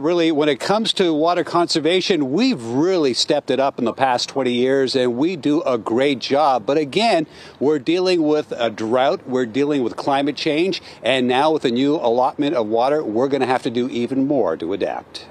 Really, when it comes to water conservation, we've really stepped it up in the past 20 years, and we do a great job. But again, we're dealing with a drought, we're dealing with climate change, and now with a new allotment of water, we're going to have to do even more to adapt.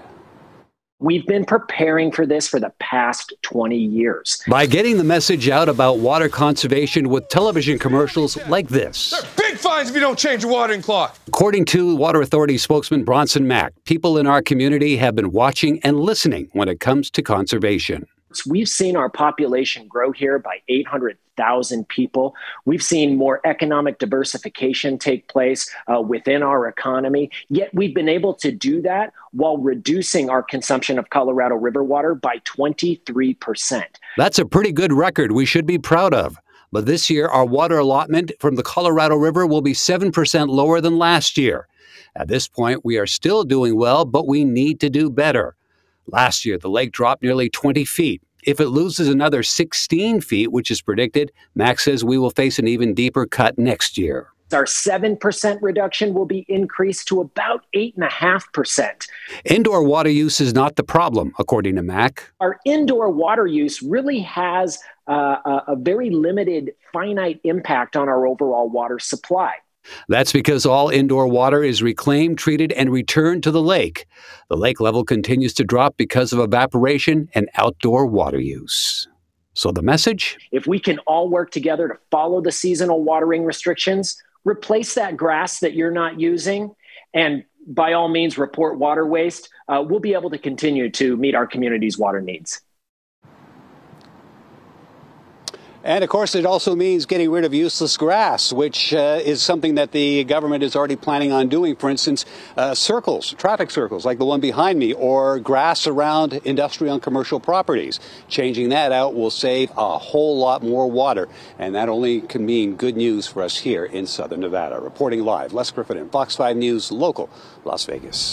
We've been preparing for this for the past 20 years. By getting the message out about water conservation with television commercials like this. There are big fines if you don't change your watering clock. According to Water Authority spokesman Bronson Mack, people in our community have been watching and listening when it comes to conservation. We've seen our population grow here by 800,000 people. We've seen more economic diversification take place within our economy. Yet we've been able to do that while reducing our consumption of Colorado River water by 23%. That's a pretty good record we should be proud of. But this year, our water allotment from the Colorado River will be 7% lower than last year. At this point, we are still doing well, but we need to do better. Last year, the lake dropped nearly 20 feet. If it loses another 16 feet, which is predicted, Max says we will face an even deeper cut next year. Our 7% reduction will be increased to about 8.5%. Indoor water use is not the problem, according to Mac. Our indoor water use really has a very limited, finite impact on our overall water supply. That's because all indoor water is reclaimed, treated, and returned to the lake. The lake level continues to drop because of evaporation and outdoor water use. So the message? If we can all work together to follow the seasonal watering restrictions, replace that grass that you're not using, and by all means report water waste, we'll be able to continue to meet our community's water needs. And of course, it also means getting rid of useless grass, which is something that the government is already planning on doing. For instance, traffic circles like the one behind me, or grass around industrial and commercial properties. Changing that out will save a whole lot more water. And that only can mean good news for us here in Southern Nevada. Reporting live, Les Griffin, Fox 5 News, local, Las Vegas.